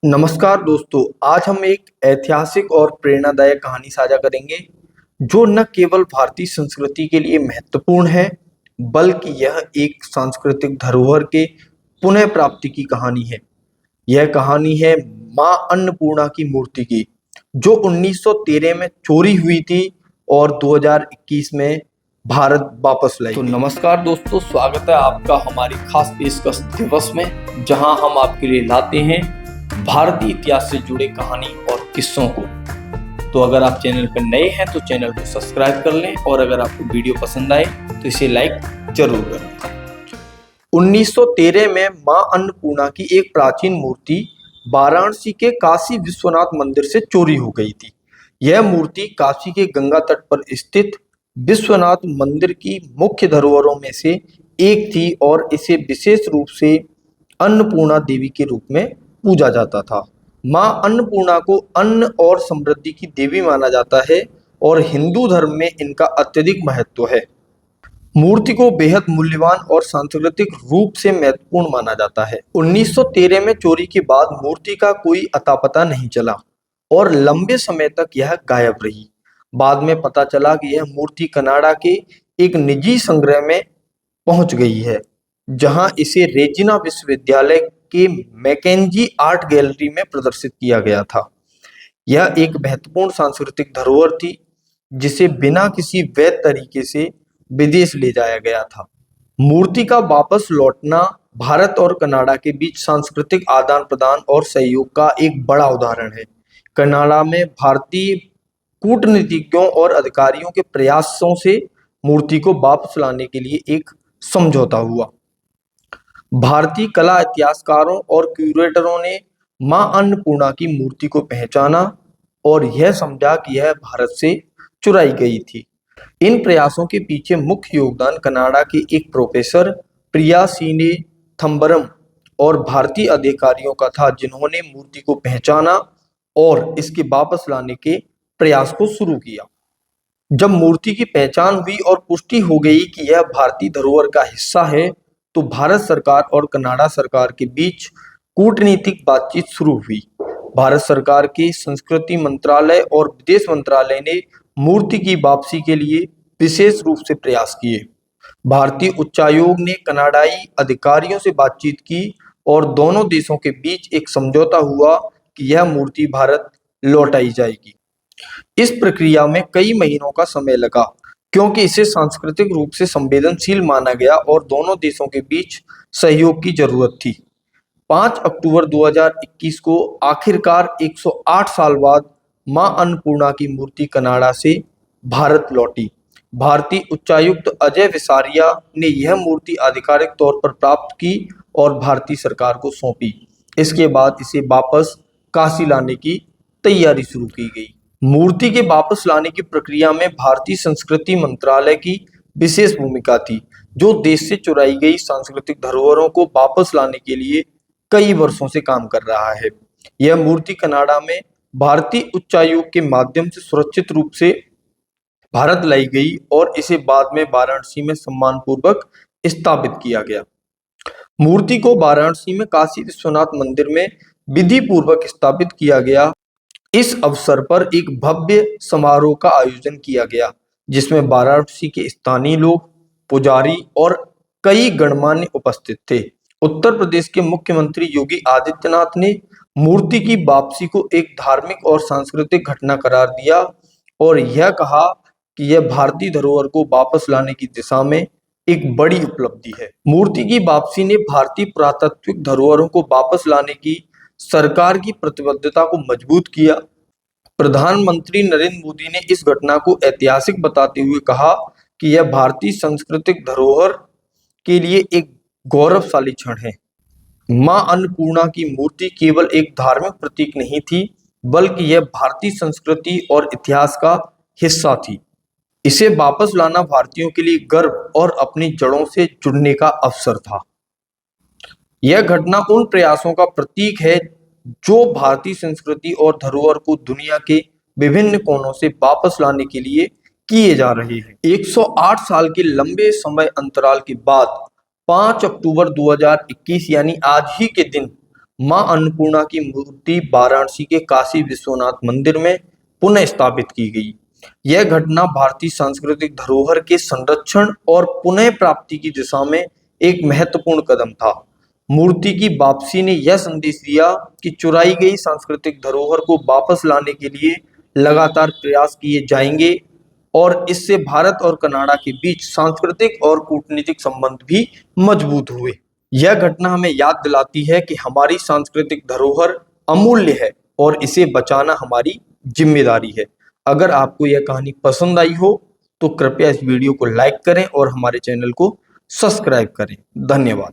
नमस्कार दोस्तों, आज हम एक ऐतिहासिक और प्रेरणादायक कहानी साझा करेंगे जो न केवल भारतीय संस्कृति के लिए महत्वपूर्ण है, बल्कि यह एक सांस्कृतिक धरोहर के पुनः प्राप्ति की कहानी है। यह कहानी है मां अन्नपूर्णा की मूर्ति की, जो 1913 में चोरी हुई थी और 2021 में भारत वापस लाई तो नमस्कार दोस्तों, स्वागत है आपका हमारी खास पेशकश दिवस में, जहां हम आपके लिए लाते हैं भारतीय इतिहास से जुड़े कहानी और किस्सों को। तो अगर आप चैनल पर नए हैं तो चैनल को सब्सक्राइब कर लें, और अगर आपको वीडियो पसंद आए तो इसे लाइक जरूर करें। 1913 में मां अन्नपूर्णा की एक प्राचीन मूर्ति वाराणसी के काशी विश्वनाथ मंदिर से चोरी हो गई थी। यह मूर्ति काशी के गंगा तट पर स्थित विश्वनाथ मंदिर की मुख्य धरोहरों में से एक थी और इसे विशेष रूप से अन्नपूर्णा देवी के रूप में पूजा जाता था। मां अन्नपूर्णा को अन्न और समृद्धि की देवी माना जाता है और हिंदू धर्म में इनका अत्यधिक महत्व है। मूर्ति को बेहद मूल्यवान और सांस्कृतिक रूप से महत्वपूर्ण माना जाता है। 1913 में चोरी के बाद मूर्ति का कोई अता पता नहीं चला और लंबे समय तक यह गायब रही। बाद में पता चला कि यह मूर्ति कनाडा के एक निजी संग्रह में पहुंच गई है, जहां इसे रेजिना विश्वविद्यालय के मैकेंजी आर्ट गैलरी में प्रदर्शित किया गया था। यह एक महत्वपूर्ण सांस्कृतिक धरोहर थी, जिसे बिना किसी वैध तरीके से विदेश ले जाया गया था। मूर्ति का वापस लौटना भारत और कनाडा के बीच सांस्कृतिक आदान प्रदान और सहयोग का एक बड़ा उदाहरण है। कनाडा में भारतीय कूटनीतिज्ञों और अधिकारियों के प्रयासों से मूर्ति को वापस लाने के लिए एक समझौता हुआ। भारतीय कला इतिहासकारों और क्यूरेटरों ने मां अन्नपूर्णा की मूर्ति को पहचाना और यह समझा कि यह भारत से चुराई गई थी। इन प्रयासों के पीछे मुख्य योगदान कनाडा के एक प्रोफेसर प्रिया सीने थम्बरम और भारतीय अधिकारियों का था, जिन्होंने मूर्ति को पहचाना और इसके वापस लाने के प्रयास को शुरू किया। जब मूर्ति की पहचान हुई और पुष्टि हो गई कि यह भारतीय धरोहर का हिस्सा है, तो भारत सरकार और कनाडा सरकार के बीच कूटनीतिक बातचीत शुरू हुई। भारत सरकार के संस्कृति मंत्रालय और विदेश मंत्रालय ने मूर्ति की वापसी के लिए विशेष रूप से प्रयास किए। भारतीय उच्चायोग ने कनाडाई अधिकारियों से बातचीत की और दोनों देशों के बीच एक समझौता हुआ कि यह मूर्ति भारत लौटाई जाएगी। इस प्रक्रिया में कई महीनों का समय लगा, क्योंकि इसे सांस्कृतिक रूप से संवेदनशील माना गया और दोनों देशों के बीच सहयोग की जरूरत थी। 5 अक्टूबर 2021 को आखिरकार 108 साल बाद मां अन्नपूर्णा की मूर्ति कनाडा से भारत लौटी। भारतीय उच्चायुक्त अजय विसारिया ने यह मूर्ति आधिकारिक तौर पर प्राप्त की और भारतीय सरकार को सौंपी। इसके बाद इसे वापस काशी लाने की तैयारी शुरू की गई। मूर्ति के वापस लाने की प्रक्रिया में भारतीय संस्कृति मंत्रालय की विशेष भूमिका थी, जो देश से चुराई गई सांस्कृतिक धरोहरों को वापस लाने के लिए कई वर्षों से काम कर रहा है। यह मूर्ति कनाडा में भारतीय उच्चायोग के माध्यम से सुरक्षित रूप से भारत लाई गई और इसे बाद में वाराणसी में सम्मानपूर्वक स्थापित किया गया। मूर्ति को वाराणसी में काशी विश्वनाथ मंदिर में विधि पूर्वक स्थापित किया गया। इस अवसर पर एक भव्य समारोह का आयोजन किया गया, जिसमें वाराणसी के स्थानीय लोग, पुजारी और कई गणमान्य उपस्थित थे। उत्तर प्रदेश के मुख्यमंत्री योगी आदित्यनाथ ने मूर्ति की वापसी को एक धार्मिक और सांस्कृतिक घटना करार दिया और यह कहा कि यह भारतीय धरोहर को वापस लाने की दिशा में एक बड़ी उपलब्धि है। मूर्ति की वापसी ने भारतीय पुरातात्विक धरोहरों को वापस लाने की सरकार की प्रतिबद्धता को मजबूत किया। प्रधानमंत्री नरेंद्र मोदी ने इस घटना को ऐतिहासिक बताते हुए कहा कि यह भारतीय सांस्कृतिक धरोहर के लिए एक गौरवशाली क्षण है। मां अन्नपूर्णा की मूर्ति केवल एक धार्मिक प्रतीक नहीं थी, बल्कि यह भारतीय संस्कृति और इतिहास का हिस्सा थी। इसे वापस लाना भारतीयों के लिए गर्व और अपनी जड़ों से जुड़ने का अवसर था। यह घटना उन प्रयासों का प्रतीक है जो भारतीय संस्कृति और धरोहर को दुनिया के विभिन्न कोनों से वापस लाने के लिए किए जा रहे हैं। 108 साल के लंबे समय अंतराल के बाद 5 अक्टूबर 2021 यानी आज ही के दिन मां अन्नपूर्णा की मूर्ति वाराणसी के काशी विश्वनाथ मंदिर में पुनः स्थापित की गई। यह घटना भारतीय सांस्कृतिक धरोहर के संरक्षण और पुनः प्राप्ति की दिशा में एक महत्वपूर्ण कदम था। मूर्ति की वापसी ने यह संदेश दिया कि चुराई गई सांस्कृतिक धरोहर को वापस लाने के लिए लगातार प्रयास किए जाएंगे और इससे भारत और कनाडा के बीच सांस्कृतिक और कूटनीतिक संबंध भी मजबूत हुए। यह घटना हमें याद दिलाती है कि हमारी सांस्कृतिक धरोहर अमूल्य है और इसे बचाना हमारी जिम्मेदारी है। अगर आपको यह कहानी पसंद आई हो तो कृपया इस वीडियो को लाइक करें और हमारे चैनल को सब्सक्राइब करें। धन्यवाद।